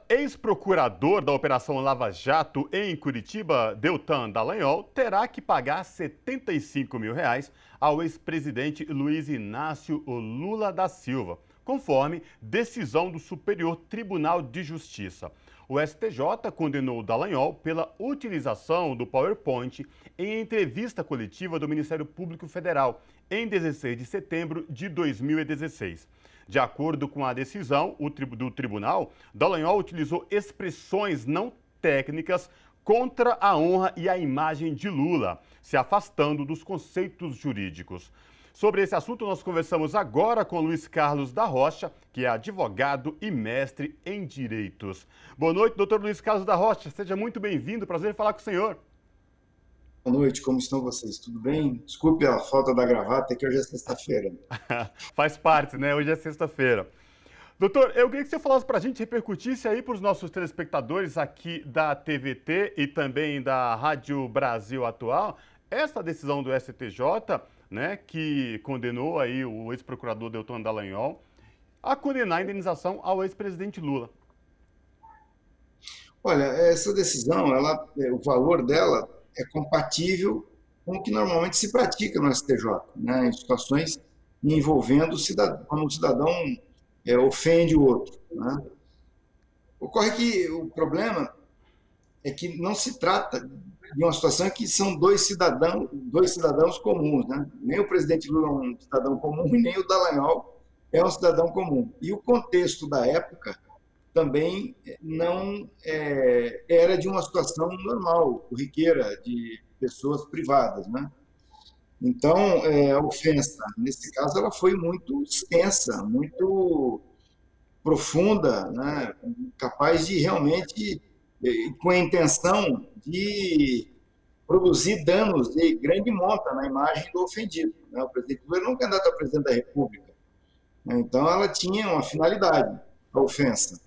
Ex-procurador da Operação Lava Jato em Curitiba, Deltan Dallagnol, terá que pagar R$ 75 mil ao ex-presidente Luiz Inácio Lula da Silva, conforme decisão do Superior Tribunal de Justiça. O STJ condenou Dallagnol pela utilização do PowerPoint em entrevista coletiva do Ministério Público Federal em 16 de setembro de 2016. De acordo com a decisão do tribunal, Dallagnol utilizou expressões não técnicas contra a honra e a imagem de Lula, se afastando dos conceitos jurídicos. Sobre esse assunto, nós conversamos agora com Luiz Carlos da Rocha, que é advogado e mestre em direitos. Boa noite, doutor Luiz Carlos da Rocha. Seja muito bem-vindo. Prazer em falar com o senhor. Boa noite, como estão vocês? Tudo bem? Desculpe a falta da gravata, que hoje é sexta-feira. Faz parte, né? Hoje é sexta-feira. Doutor, eu queria que você falasse para a gente, repercutisse aí para os nossos telespectadores aqui da TVT e também da Rádio Brasil Atual, essa decisão do STJ, né, que condenou aí o ex-procurador Deltan Dallagnol a condenar a indenização ao ex-presidente Lula. Olha, essa decisão, o valor dela é compatível com o que normalmente se pratica no STJ, né, em situações envolvendo o cidadão, quando o cidadão ofende o outro, né? Ocorre que o problema é que não se trata de uma situação que são dois cidadãos comuns, né? Nem o presidente Lula é um cidadão comum e nem o Dallagnol é um cidadão comum. E o contexto da época também não era de uma situação normal, corriqueira, de pessoas privadas, né? Então, a ofensa, nesse caso, ela foi muito extensa, muito profunda, né? Capaz de realmente, com a intenção de produzir danos de grande monta na imagem do ofendido, né? O presidente Lula não é um candidato a presidente da República, né? Então, ela tinha uma finalidade, a ofensa.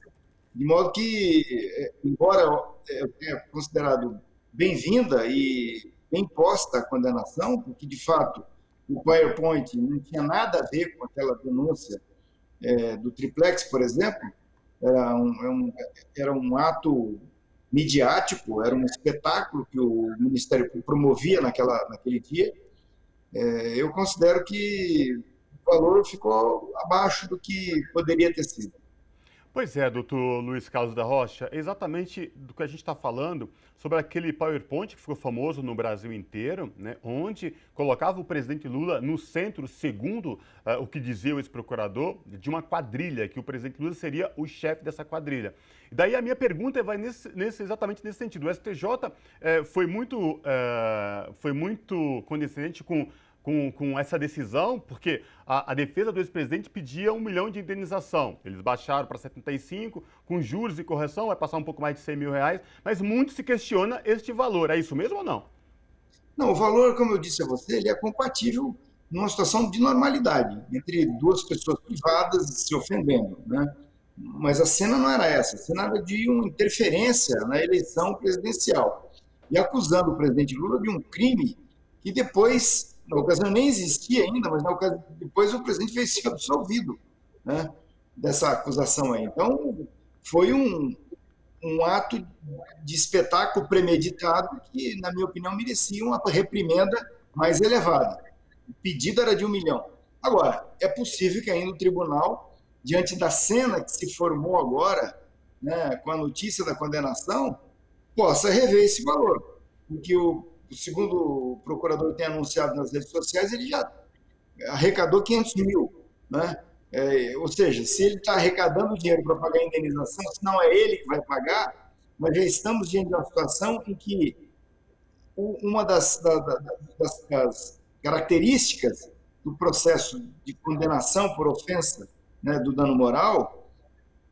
De modo que, embora eu tenha considerado bem-vinda e bem posta a condenação, porque, de fato, o PowerPoint não tinha nada a ver com aquela denúncia do triplex, por exemplo, era um ato midiático, era um espetáculo que o Ministério Público promovia naquele dia. Eu considero que o valor ficou abaixo do que poderia ter sido. Pois é, doutor Luiz Carlos da Rocha, exatamente do que a gente está falando sobre aquele PowerPoint que ficou famoso no Brasil inteiro, né, onde colocava o presidente Lula no centro, segundo o que dizia o ex-procurador, de uma quadrilha, que o presidente Lula seria o chefe dessa quadrilha. E daí a minha pergunta vai exatamente nesse sentido. O STJ foi muito condescendente com essa decisão, porque a defesa do ex-presidente pedia 1 milhão de indenização. Eles baixaram para 75, com juros e correção, vai passar um pouco mais de 100 mil reais, mas muito se questiona este valor. É isso mesmo ou não? Não, o valor, como eu disse a você, ele é compatível numa situação de normalidade, entre duas pessoas privadas se ofendendo, né? Mas a cena não era essa, a cena era de uma interferência na eleição presidencial, e acusando o presidente Lula de um crime que depois, na ocasião nem existia ainda, mas na ocasião, depois o presidente veio ser absolvido, né, dessa acusação aí. Então, foi um ato de espetáculo premeditado que, na minha opinião, merecia uma reprimenda mais elevada. O pedido era de 1 milhão. Agora, é possível que ainda o tribunal, diante da cena que se formou agora, né, com a notícia da condenação, possa rever esse valor. Porque segundo o procurador tem anunciado nas redes sociais, ele já arrecadou 500 mil, né? Ou seja, se ele está arrecadando dinheiro para pagar a indenização, se não é ele que vai pagar, nós já estamos diante de uma situação em que uma das características do processo de condenação por ofensa, né, do dano moral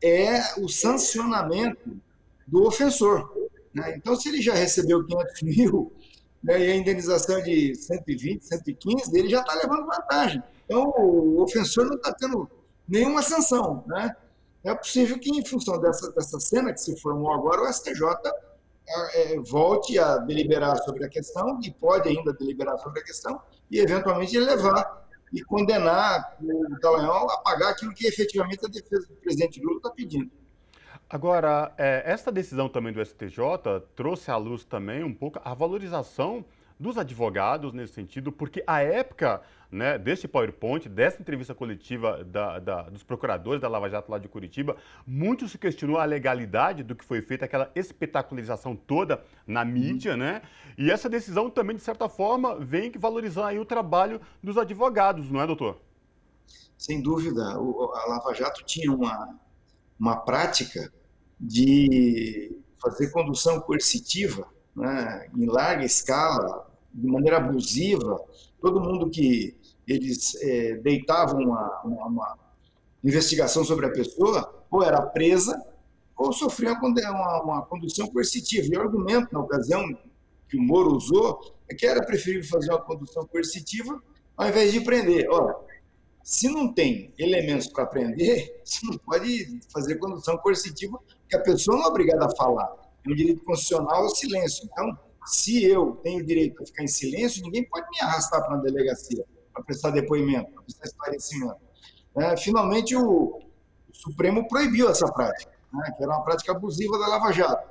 é o sancionamento do ofensor, né? Então, se ele já recebeu 500 mil, né, e a indenização é de 120, 115, ele já está levando vantagem. Então, o ofensor não está tendo nenhuma sanção, né? É possível que, em função dessa cena que se formou agora, o STJ volte a deliberar sobre a questão, e pode ainda deliberar sobre a questão, e, eventualmente, levar e condenar o Dallagnol a pagar aquilo que, efetivamente, a defesa do presidente Lula está pedindo. Agora, essa decisão também do STJ trouxe à luz também um pouco a valorização dos advogados nesse sentido, porque a época, né, deste PowerPoint, dessa entrevista coletiva dos procuradores da Lava Jato lá de Curitiba, muito se questionou a legalidade do que foi feito, aquela espetacularização toda na mídia, né? E essa decisão também, de certa forma, vem valorizar aí o trabalho dos advogados, não é, doutor? Sem dúvida, a Lava Jato tinha uma prática de fazer condução coercitiva, né, em larga escala, de maneira abusiva. Todo mundo que eles deitavam uma investigação sobre a pessoa, ou era presa, ou sofria uma condução coercitiva. E o argumento, na ocasião, que o Moro usou, é que era preferível fazer uma condução coercitiva ao invés de prender. Ora, se não tem elementos para prender, você não pode fazer condução coercitiva, porque a pessoa não é obrigada a falar. É um direito constitucional ao silêncio. Então, se eu tenho o direito a ficar em silêncio, ninguém pode me arrastar para uma delegacia para prestar depoimento, para prestar esclarecimento. Finalmente, o Supremo proibiu essa prática, né, que era uma prática abusiva da Lava Jato.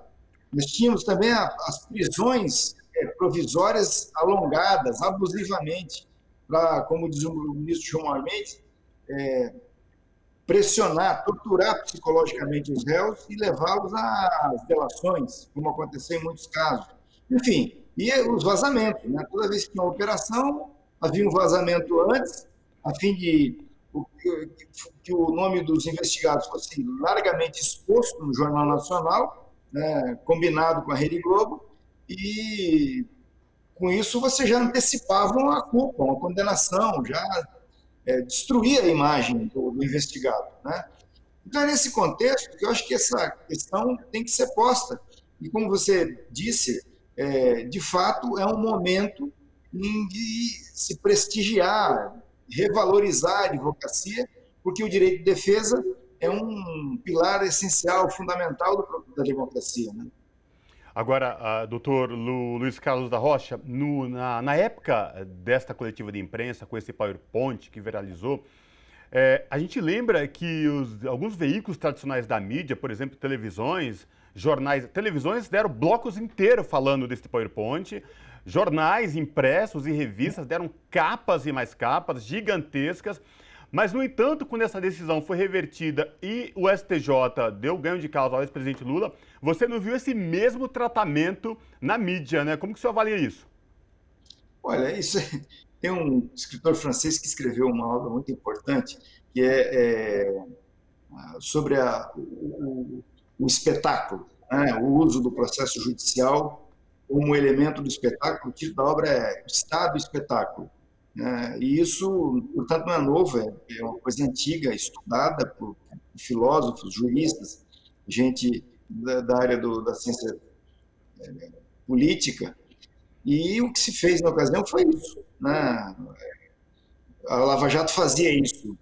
Nós tínhamos também as prisões provisórias alongadas, abusivamente, para, como diz o ministro Gilmar Mendes, pressionar, torturar psicologicamente os réus e levá-los às delações, como aconteceu em muitos casos. Enfim, e os vazamentos. Né? Toda vez que tinha uma operação, havia um vazamento antes, a fim de que o nome dos investigados fosse largamente exposto no Jornal Nacional, né, combinado com a Rede Globo, e com isso você já antecipava uma culpa, uma condenação, já destruía a imagem do investigado. Né? Então é nesse contexto que eu acho que essa questão tem que ser posta. E como você disse, de fato é um momento em de se prestigiar, revalorizar a advocacia, porque o direito de defesa é um pilar essencial, fundamental da democracia. Né? Agora, doutor Luiz Carlos da Rocha, na época desta coletiva de imprensa, com esse PowerPoint que viralizou, a gente lembra que alguns veículos tradicionais da mídia, por exemplo, televisões, jornais, televisões deram blocos inteiros falando desse PowerPoint, jornais impressos e revistas deram capas e mais capas gigantescas. Mas, no entanto, quando essa decisão foi revertida e o STJ deu ganho de causa ao ex-presidente Lula, você não viu esse mesmo tratamento na mídia, né? Como que o senhor avalia isso? Olha, tem um escritor francês que escreveu uma obra muito importante, que sobre o espetáculo, né? O uso do processo judicial como elemento do espetáculo. O título da obra é Estado e Espetáculo. E isso, portanto, não é novo, é uma coisa antiga, estudada por filósofos, juristas, gente da área da ciência política, e o que se fez na ocasião foi isso. Né? A Lava Jato fazia isso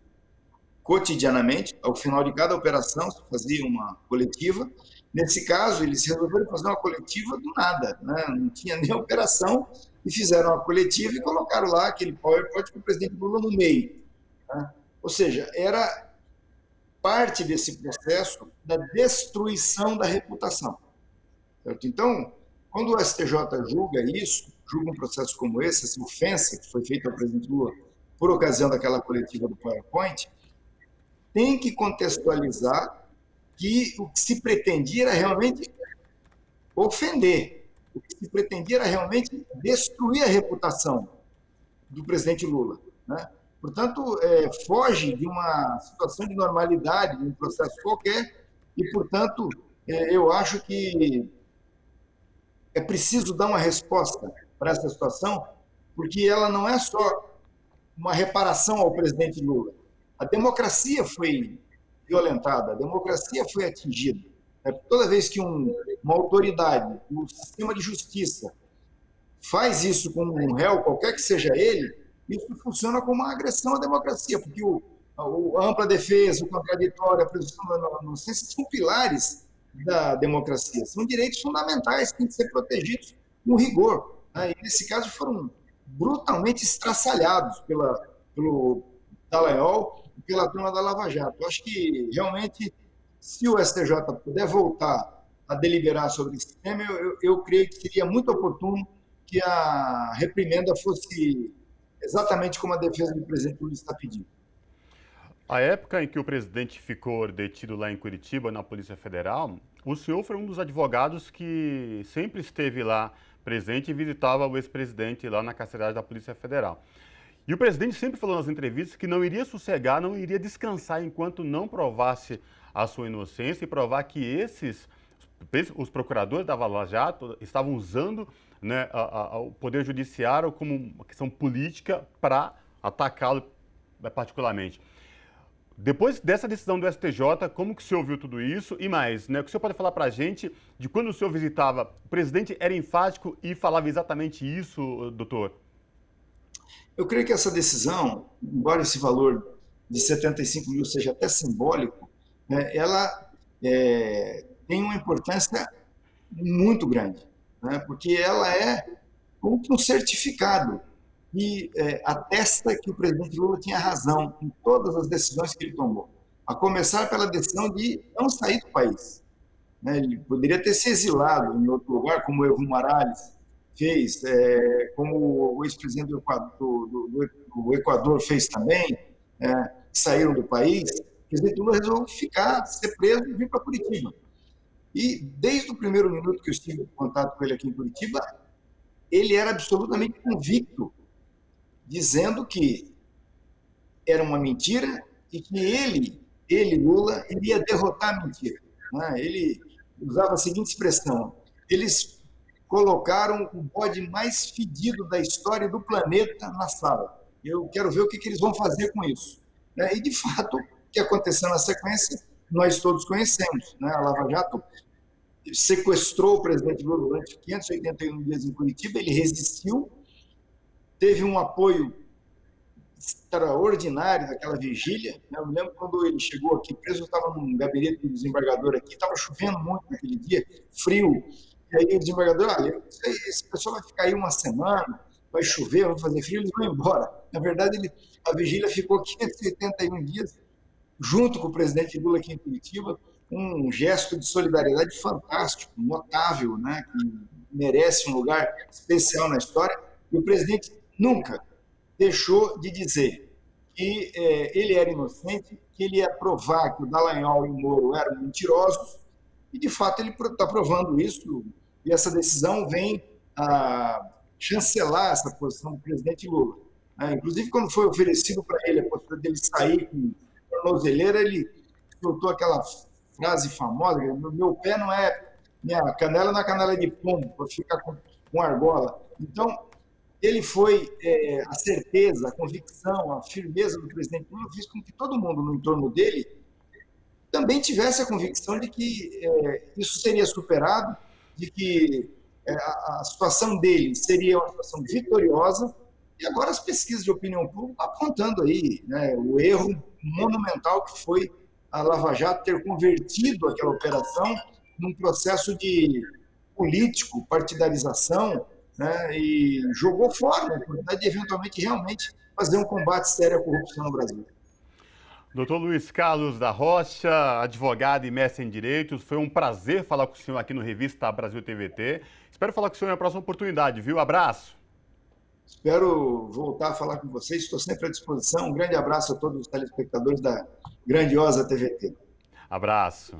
cotidianamente, ao final de cada operação se fazia uma coletiva. Nesse caso, eles resolveram fazer uma coletiva do nada, né? Não tinha nem operação, e fizeram uma coletiva e colocaram lá aquele PowerPoint com o presidente Lula no meio. Né? Ou seja, era parte desse processo da destruição da reputação. Certo? Então, quando o STJ julga isso, julga um processo como esse, essa ofensa que foi feita ao presidente Lula por ocasião daquela coletiva do PowerPoint, tem que contextualizar que o que se pretendia era realmente ofender, o que se pretendia era realmente destruir a reputação do presidente Lula. Né? Portanto, foge de uma situação de normalidade, de um processo qualquer, e, portanto, eu acho que é preciso dar uma resposta para essa situação, porque ela não é só uma reparação ao presidente Lula. A democracia foi violentada, a democracia foi atingida. Toda vez que uma autoridade, um sistema de justiça, faz isso com um réu, qualquer que seja ele, isso funciona como uma agressão à democracia, porque a ampla defesa, o contraditório, a presunção da inocência são pilares da democracia, são direitos fundamentais que têm que ser protegidos com rigor. Né? E, nesse caso, foram brutalmente estraçalhados pelo Dallagnol e pela turma da Lava Jato. Eu acho que, realmente, Se o STJ puder voltar a deliberar sobre esse tema, eu creio que seria muito oportuno que a reprimenda fosse exatamente como a defesa do presidente Lula está pedindo. A época em que o presidente ficou detido lá em Curitiba, na Polícia Federal, o senhor foi um dos advogados que sempre esteve lá presente e visitava o ex-presidente lá na carceragem da Polícia Federal. E o presidente sempre falou nas entrevistas que não iria sossegar, não iria descansar enquanto não provasse a sua inocência e provar que os procuradores da Lava Jato estavam usando, né, o Poder Judiciário como uma questão política para atacá-lo particularmente. Depois dessa decisão do STJ, como que o senhor viu tudo isso? E mais, né, o que o senhor pode falar para a gente de quando o senhor visitava, o presidente era enfático e falava exatamente isso, doutor? Eu creio que essa decisão, embora esse valor de 75 mil seja até simbólico, né, ela tem uma importância muito grande, né, porque ela é como que um certificado que atesta que o presidente Lula tinha razão em todas as decisões que ele tomou, a começar pela decisão de não sair do país. Né? Ele poderia ter se exilado em outro lugar, como o Evo Morales fez, como o ex-presidente do Equador fez também, saíram do país. O presidente Lula resolveu ficar, ser preso e vir para Curitiba. E desde o primeiro minuto que eu estive em contato com ele aqui em Curitiba, ele era absolutamente convicto, dizendo que era uma mentira e que ele Lula, iria derrotar a mentira. Né? Ele usava a seguinte expressão: eles colocaram o bode mais fedido da história do planeta na sala. Eu quero ver o que eles vão fazer com isso. Né? E, de fato, o que aconteceu na sequência, nós todos conhecemos. Né? A Lava Jato sequestrou o presidente Lula durante 581 dias em Curitiba, ele resistiu, teve um apoio extraordinário daquela vigília. Eu me lembro quando ele chegou aqui preso, eu estava num gabinete do desembargador aqui, estava chovendo muito naquele dia, frio, e aí o desembargador, olha, esse pessoal vai ficar aí uma semana, vai chover, vai fazer frio, eles vão embora. Na verdade, a vigília ficou 581 dias, junto com o presidente Lula aqui em Curitiba, um gesto de solidariedade fantástico, notável, né, que merece um lugar especial na história, e o presidente nunca deixou de dizer que ele era inocente, que ele ia provar que o Dallagnol e o Moro eram mentirosos, e de fato ele está provando isso, e essa decisão vem a chancelar essa posição do presidente Lula. Inclusive, quando foi oferecido para ele a possibilidade dele sair com tornozeleira, ele soltou aquela frase famosa: meu pé não é, minha canela não é canela de pombo, para ficar com argola. Então, ele foi, a certeza, a convicção, a firmeza do presidente Lula fez com que todo mundo no entorno dele também tivesse a convicção de que isso seria superado, de que a situação dele seria uma situação vitoriosa. E agora as pesquisas de opinião pública apontando aí, né, o erro monumental que foi a Lava Jato ter convertido aquela operação num processo de político, partidarização, né, e jogou fora a oportunidade de eventualmente realmente fazer um combate sério à corrupção no Brasil. Doutor Luiz Carlos da Rocha, advogado e mestre em Direitos, foi um prazer falar com o senhor aqui no Revista Brasil TVT. Espero falar com o senhor na próxima oportunidade, viu? Abraço! Espero voltar a falar com vocês, estou sempre à disposição. Um grande abraço a todos os telespectadores da grandiosa TVT. Abraço!